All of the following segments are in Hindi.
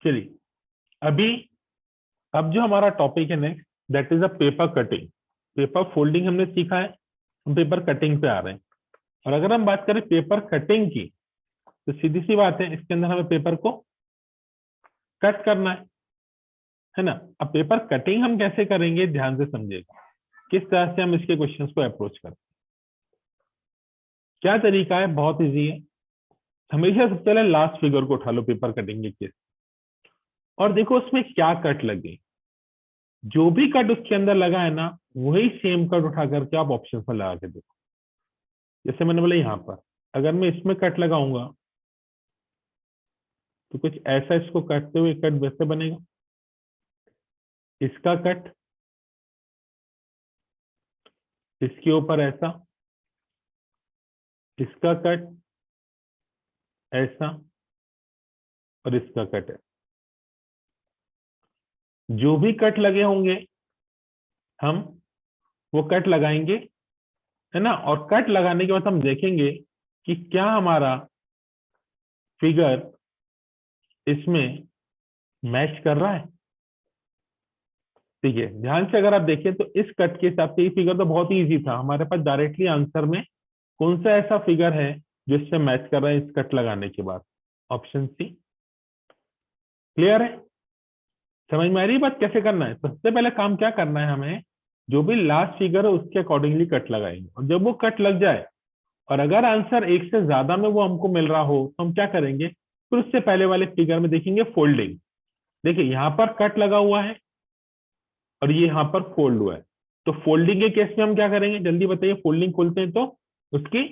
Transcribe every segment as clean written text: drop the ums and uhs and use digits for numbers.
चलिए अभी अब जो हमारा टॉपिक है next, that is a paper cutting. Paper folding हमने सीखा है, हम पेपर कटिंग पे आ रहे हैं। और अगर हम बात करें पेपर कटिंग की, तो सीधी सी बात है, इसके अंदर हमें पेपर को कट करना है ना। अब पेपर कटिंग हम कैसे करेंगे, ध्यान से समझिएगा, किस तरह से हम इसके क्वेश्चंस को अप्रोच करें। क्या तरीका है, बहुत इजी है। हमेशा सबसे पहले लास्ट फिगर को उठा लो पेपर कटिंग के केस, और देखो उसमें क्या कट लगे। जो भी कट उसके अंदर लगा है ना, वही सेम कट उठा करके आप ऑप्शन में लगा के देखो। जैसे मैंने बोला यहां पर अगर मैं इसमें कट लगाऊंगा तो कुछ ऐसा इसको काटते हुए कट वैसे बनेगा। इसका कट इसके ऊपर ऐसा, इसका कट ऐसा, और इसका कट है। जो भी कट लगे होंगे हम वो कट लगाएंगे, है ना। और कट लगाने के बाद हम देखेंगे कि क्या हमारा फिगर इसमें मैच कर रहा है। ठीक है, ध्यान से अगर आप देखें तो इस कट के हिसाब से ये फिगर तो बहुत ही इजी था। हमारे पास डायरेक्टली आंसर में कौन सा ऐसा फिगर है जो इससे मैच कर रहा है इस कट लगाने के बाद, ऑप्शन सी। क्लियर है, समझ में आ रही है बात कैसे करना है। सबसे पहले काम क्या करना है, हमें जो भी लास्ट फिगर है उसके अकॉर्डिंगली कट लगाएंगे, और जब वो कट लग जाए और अगर आंसर एक से ज्यादा में वो हमको मिल रहा हो तो हम क्या करेंगे, फिर उससे पहले वाले फिगर में देखेंगे फोल्डिंग। देखिए यहाँ पर कट लगा हुआ है और ये यहाँ पर फोल्ड हुआ है, तो फोल्डिंग के केस में हम क्या करेंगे, जल्दी बताइए। फोल्डिंग खोलते हैं तो उसकी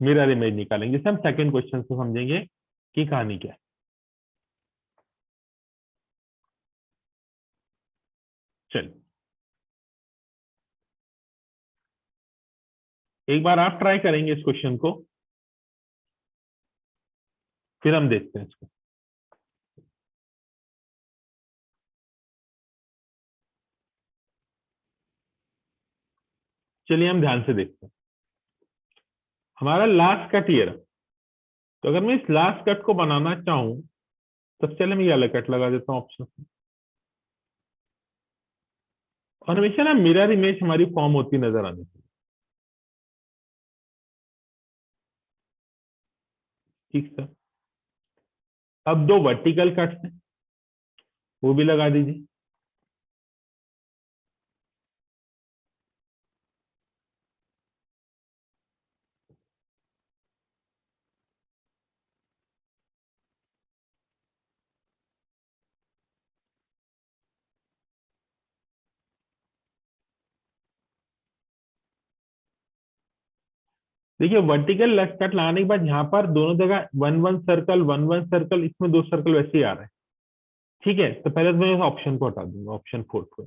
मिरर इमेज निकालेंगे, जिसे हम सेकंड क्वेश्चन से समझेंगे कि कहानी क्या है। चलिए एक बार आप ट्राई करेंगे इस क्वेश्चन को, फिर हम देखते हैं इसको। चलिए हम ध्यान से देखते हैं। हमारा लास्ट कट ये रहा, तो अगर मैं इस लास्ट कट को बनाना चाहूं, सबसे पहले मैं ये वाला कट लगा देता हूँ ऑप्शन। और हमेशा ना मिरर इमेज हमारी फॉर्म होती नजर आनी चाहिए। ठीक सर। अब दो वर्टिकल कट्स हैं, वो भी लगा दीजिए। देखिए वर्टिकल कट लगाने के बाद यहाँ पर दोनों जगह one one circle, one one circle, इसमें दो सर्कल वैसे ही आ रहे हैं। ठीक है, तो पहले तो मैं इस ऑप्शन को हटा दूंगा, ऑप्शन 4 को।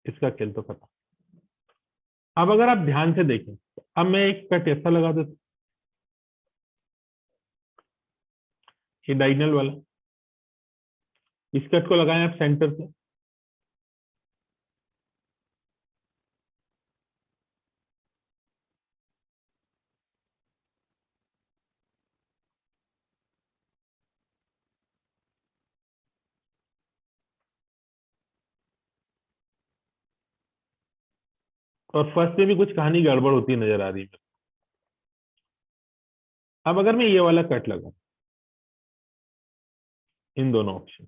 इसका खेल तो पता। अब अगर आप ध्यान से देखें तो अब मैं एक कट ऐसा लगा देता हूं, ये डायगोनल वाला। इस कट को लगाएं आप सेंटर से, और फर्स्ट में भी कुछ कहानी गड़बड़ होती नजर आ रही है। अब अगर मैं ये वाला कट लगा, इन दोनों ऑप्शन,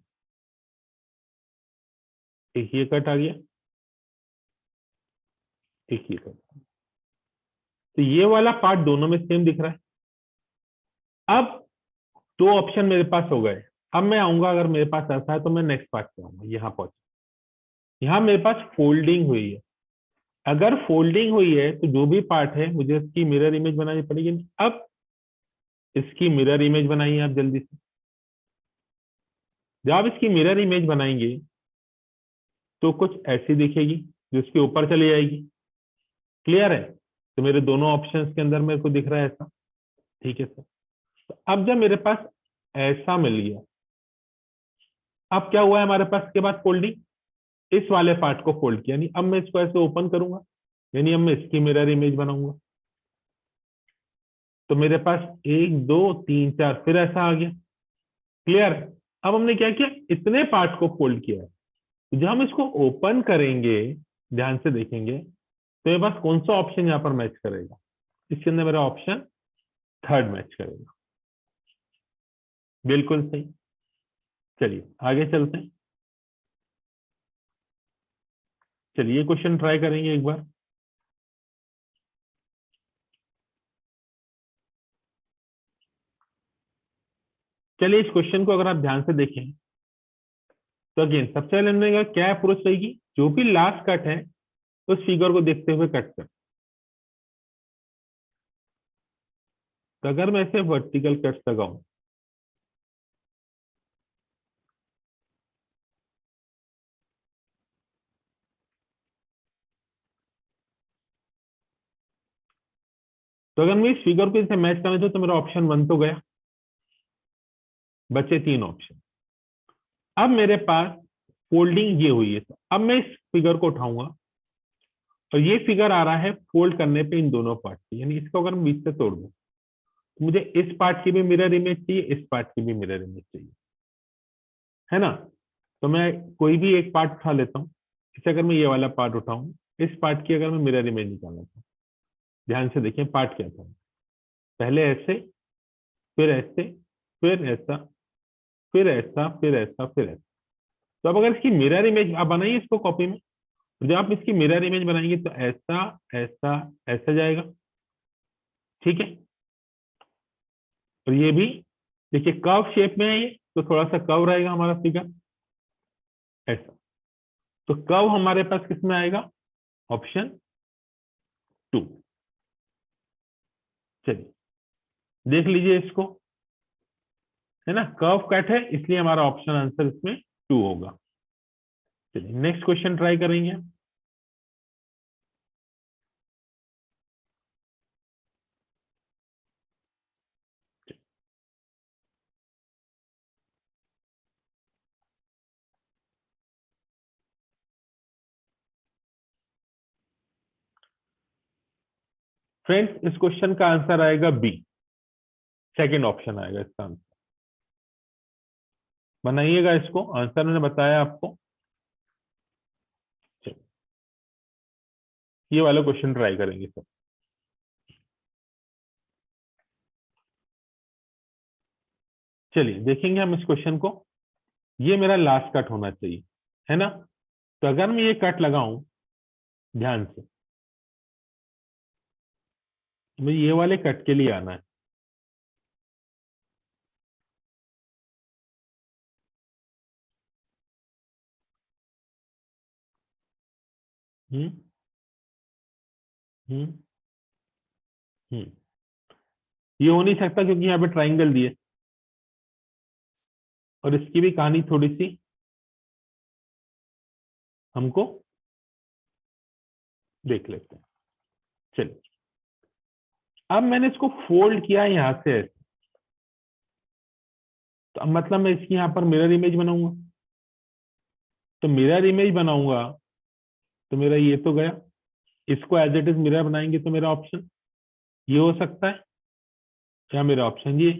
एक ये कट आ गया, एक ये कट, तो ये वाला पार्ट दोनों में सेम दिख रहा है। अब दो ऑप्शन मेरे पास हो गए। अब मैं आऊंगा, अगर मेरे पास ऐसा है तो मैं नेक्स्ट पार्ट पे आऊंगा। यहाँ पहुंच, यहाँ मेरे पास फोल्डिंग हुई है। अगर फोल्डिंग हुई है तो जो भी पार्ट है मुझे इसकी मिरर इमेज बनानी पड़ेगी। अब इसकी मिरर इमेज बनाइए आप जल्दी से। जब आप इसकी मिरर इमेज बनाएंगे तो कुछ ऐसी दिखेगी जो इसके ऊपर चली जाएगी। क्लियर है, तो मेरे दोनों ऑप्शंस के अंदर मेरे को दिख रहा है ऐसा। ठीक है सर। तो अब जब मेरे पास ऐसा मिल गया, अब क्या हुआ है हमारे पास के बाद फोल्डिंग, इस वाले पार्ट को फोल्ड किया, यानी अब मैं इसको ऐसे ओपन करूंगा, यानी अब मैं इसकी मिरर इमेज बनाऊंगा। तो मेरे पास एक दो तीन चार फिर ऐसा आ गया। क्लियर है, अब हमने क्या किया, इतने पार्ट को फोल्ड किया है। तो जब हम इसको ओपन करेंगे, ध्यान से देखेंगे, तो मेरे पास कौन सा ऑप्शन यहाँ पर मैच करेगा? इसके अंदर मेरा ऑप्शन थर्ड मैच करेगा। बिल्कुल सही। चलिए आगे चलते हैं। चलिए क्वेश्चन ट्राई करेंगे एक बार। चलिए इस क्वेश्चन को अगर आप ध्यान से देखें, तो अगेन सबसे पहले हमने कहा क्या अप्रोच रहेगी, जो भी लास्ट कट है उस फिगर को देखते हुए कट कर। तो अगर मैं इसे वर्टिकल कट लगाऊं, तो अगर मैं इस फिगर को इसे मैच करना चाहूँ, तो मेरा ऑप्शन 1 तो गया, बचे 3 ऑप्शन। अब मेरे पास फोल्डिंग ये हुई है, तो अब मैं इस फिगर को उठाऊंगा और ये फिगर आ रहा है फोल्ड करने पे इन दोनों पार्ट की, यानी इसको अगर मैं बीच से तोड़ दूं, तो मुझे इस पार्ट की भी मिरर इमेज चाहिए, इस पार्ट की भी मिरर इमेज चाहिए, है ना? तो मैं कोई भी एक पार्ट उठा लेता हूँ। इसे अगर मैं ये वाला पार्ट उठाऊं, इस पार्ट की अगर मैं मिरर इमेज निकालना चाहूँ, ध्यान से देखिए पार्ट क्या था। पहले ऐसे, फिर ऐसे, फिर ऐसा, फिर ऐसा, फिर ऐसा, फिर ऐसा। तो अब अगर इसकी मिरर इमेज आप बनाइए इसको कॉपी में, जब आप इसकी मिरर इमेज बनाएंगे तो ऐसा, ऐसा, ऐसा जाएगा, ठीक है? और ये भी देखिए कर्व शेप में है ये, तो थोड़ा सा कर्व रहेगा हमारा फिगर, ऐसा। तो कर्व हमारे पास किस में आएगा? ऑप्शन 2। चलिए देख लीजिए इसको, है ना? कर्व कट है, इसलिए हमारा ऑप्शन आंसर इसमें 2 होगा। चलिए नेक्स्ट क्वेश्चन ट्राई करेंगे। फ्रेंड्स इस क्वेश्चन का आंसर आएगा बी, सेकंड ऑप्शन आएगा इसका आंसर। बनाइएगा इसको, आंसर मैंने बताया आपको। चलिए ये वाला क्वेश्चन ट्राई करेंगे सर। चलिए देखेंगे हम इस क्वेश्चन को। ये मेरा लास्ट कट होना चाहिए, है ना? तो अगर मैं ये कट लगाऊं, ध्यान से, तो मुझे ये वाले कट के लिए आना है। हम्म, हम्म, हम्म। ये हो नहीं सकता क्योंकि यहाँ पे ट्राइंगल दिए, और इसकी भी कहानी थोड़ी सी हमको देख लेते हैं। चलिए अब मैंने इसको फोल्ड किया यहां से ऐसे, तो अब मतलब मैं इसकी यहाँ पर मिरर इमेज बनाऊंगा। तो मिरर इमेज बनाऊंगा, तो मेरा ये तो गया, इसको एज इट इज मिरर बनाएंगे तो मेरा ऑप्शन ये हो सकता है, या मेरा ऑप्शन ये।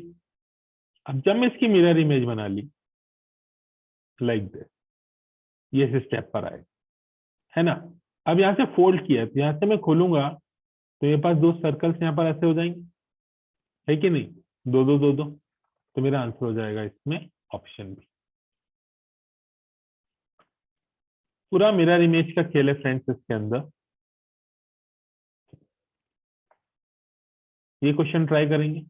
अब जब मैं इसकी मिरर इमेज बना ली लाइक दिस, ये इस स्टेप पर आए, है ना? अब यहाँ से फोल्ड किया, तो यहाँ से मैं खोलूंगा, तो मेरे पास 2 सर्कल्स यहाँ पर ऐसे हो जाएंगे, है कि नहीं? 2 2 2 2। तो मेरा आंसर हो जाएगा इसमें ऑप्शन बी। पूरा मिरर इमेज का खेल है फ्रेंड्स इसके अंदर। ये क्वेश्चन ट्राई करेंगे।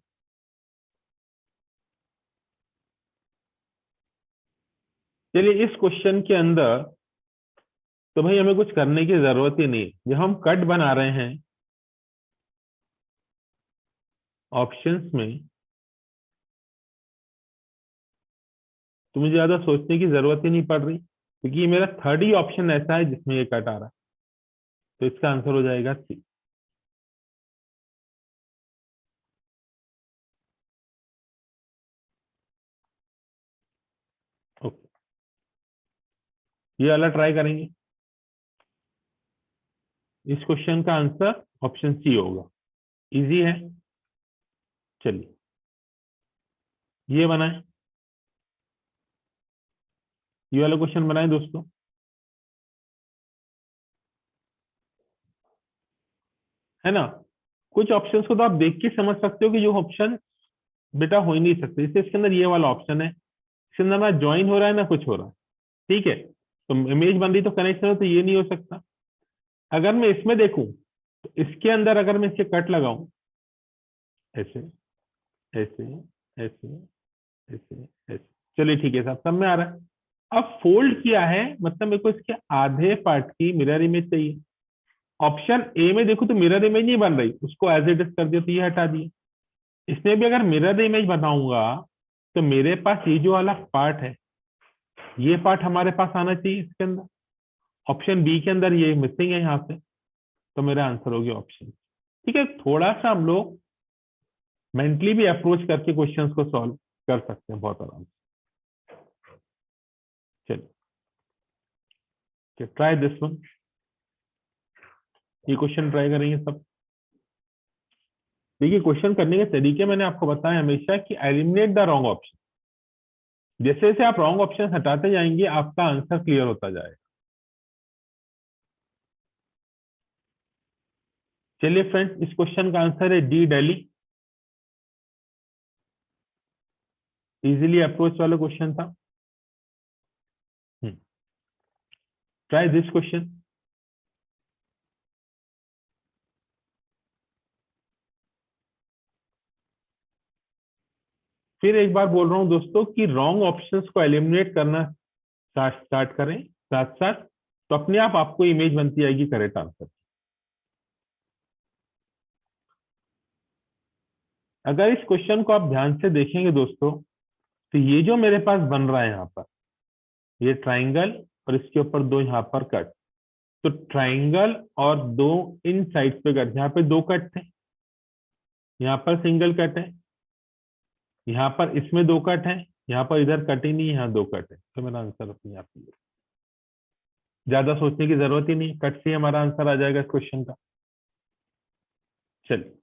चलिए इस क्वेश्चन के अंदर तो भाई हमें कुछ करने की जरूरत ही नहीं है, जब हम कट बना रहे हैं ऑप्शंस में, तो मुझे ज्यादा सोचने की जरूरत ही नहीं पड़ रही, क्योंकि ये मेरा थर्ड ही ऑप्शन ऐसा है जिसमें ये कट आ रहा है। तो इसका आंसर हो जाएगा सी। ओके, ये वाला ट्राई करेंगे। इस क्वेश्चन का आंसर ऑप्शन सी होगा, इजी है। चलिए ये बनाए। ये वाला क्वेश्चन बनाए दोस्तों। है ना, कुछ ऑप्शंस को तो आप देख के समझ सकते हो कि जो ऑप्शन बेटा हो ही नहीं सकते। जैसे इसके अंदर ये वाला ऑप्शन है, इसके अंदर ना ज्वाइन हो रहा है ना कुछ हो रहा है। ठीक है, तो इमेज बन रही तो कनेक्शन हो, तो ये नहीं हो सकता। अगर मैं इसमें देखूं तो इसके अंदर अगर मैं इसके कट लगाऊं, ऐसे ऐसे ऐसे ऐसे ऐसे, चलिए ठीक है साहब, सब में आ रहा है। अब फोल्ड किया है, मतलब मेरे को इसके आधे पार्ट की मिरर इमेज चाहिए। ऑप्शन ए में देखो तो मिरर इमेज नहीं बन रही, उसको एज इट इज कर दिया, तो ये हटा दिया। इसमें भी अगर मिरर इमेज बनाऊंगा तो मेरे पास ये जो वाला पार्ट है, ये पार्ट हमारे पास आना चाहिए इसके अंदर। ऑप्शन बी के अंदर ये मिसिंग है यहाँ से, तो मेरा आंसर हो गया ऑप्शन। ठीक है, थोड़ा सा हम लोग मेंटली भी अप्रोच करके क्वेश्चंस को सॉल्व कर सकते हैं बहुत आराम से। चलिए ट्राई दिस वन, ये क्वेश्चन ट्राई करेंगे सब। देखिए क्वेश्चन करने के तरीके मैंने आपको बताया हमेशा कि एलिमिनेट द रॉन्ग ऑप्शन। जैसे जैसे आप रॉन्ग ऑप्शन हटाते जाएंगे आपका आंसर क्लियर होता जाएगा। चलिए फ्रेंड्स, इस क्वेश्चन का आंसर है डी, दिल्ली। इजीली अप्रोच वाला क्वेश्चन था। Try this question. फिर एक बार बोल रहा हूं दोस्तों कि रॉन्ग ऑप्शंस को एलिमिनेट करना स्टार्ट करें साथ साथ, तो अपने आप आपको इमेज बनती आएगी करेक्ट आंसर। अगर इस क्वेश्चन को आप ध्यान से देखेंगे दोस्तों, तो ये जो मेरे पास बन रहा है यहाँ पर, ये ट्राइंगल और इसके ऊपर दो यहाँ पर कट। तो ट्राइंगल और दो इन साइड पे कट, यहाँ पे दो कट थे, यहाँ पर सिंगल कट है, यहाँ पर इसमें दो कट है, यहाँ पर इधर कट ही नहीं है, यहाँ दो कट है। तो मेरा आंसर अपने आप ही है। ज्यादा सोचने की जरूरत ही नहीं, कट से ही हमारा आंसर आ जाएगा इस क्वेश्चन का। चलिए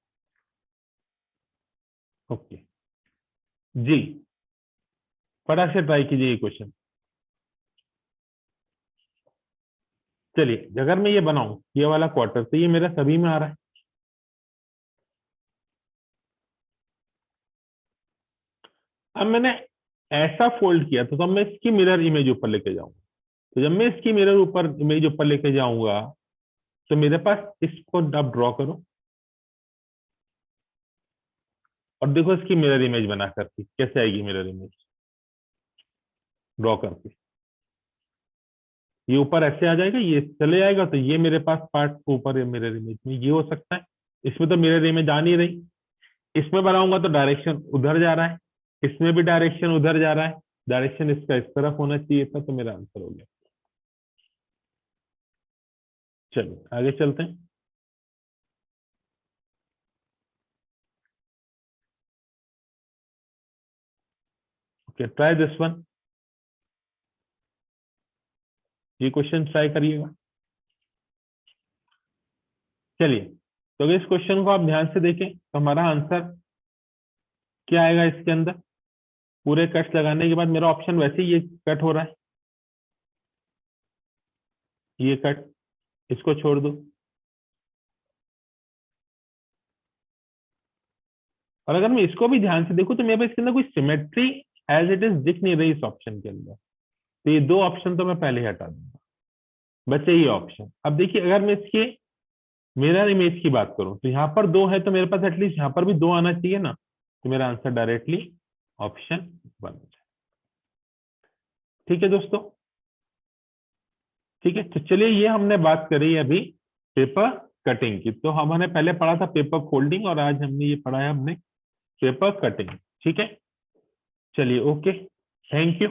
ओके जी, फटाक से ट्राई कीजिए ये क्वेश्चन। चलिए अगर मैं ये बनाऊं ये वाला क्वार्टर, तो ये मेरा सभी में आ रहा है। अब मैंने ऐसा फोल्ड किया, तो अब मैं इसकी मिरर इमेज ऊपर लेके जाऊंगा। तो जब मैं इसकी मिरर ऊपर इमेज ऊपर लेके जाऊंगा, तो मेरे पास इसको अब ड्रॉ करो और देखो इसकी मिरर इमेज बना करके कैसे आएगी मिरर इमेज ड्रॉ करके। ये ऊपर ऐसे आ जाएगा, ये चले जाएगा, तो ये मेरे पास पार्ट ऊपर है मिरर इमेज में, ये हो सकता है। इसमें तो मिरर इमेज आ नहीं रही, इसमें बनाऊंगा तो डायरेक्शन उधर जा रहा है, इसमें भी डायरेक्शन उधर जा रहा है। डायरेक्शन इसका इस तरफ होना चाहिए था, तो मेरा आंसर हो गया। चलिए आगे चलते हैं। ओके ट्राई दिस वन, ये क्वेश्चन ट्राई करिएगा। चलिए, तो अगर इस क्वेश्चन को आप ध्यान से देखें तो हमारा आंसर क्या आएगा इसके अंदर। पूरे कट्स लगाने के बाद मेरा ऑप्शन वैसे ही ये कट हो रहा है, ये कट, इसको छोड़ दो। और अगर मैं इसको भी ध्यान से देखूं तो मेरे पास इसके अंदर कोई सिमेट्री एज इट इज दिख नहीं रही इस ऑप्शन के अंदर। तो ये दो ऑप्शन तो मैं पहले ही हटा दूंगा, बचे ये ऑप्शन। अब देखिए अगर मैं इसके मिरर इमेज की बात करूं, तो यहाँ पर दो है, तो मेरे पास एटलीस्ट यहाँ पर भी दो आना चाहिए ना। तो मेरा आंसर डायरेक्टली ऑप्शन वन हो जाए। ठीक है दोस्तों, ठीक है। तो चलिए ये हमने बात करी अभी पेपर कटिंग की। तो हमने पहले पढ़ा था पेपर फोल्डिंग, और आज हमने ये पढ़ा है हमने पेपर कटिंग। ठीक है, चलिए ओके, थैंक यू।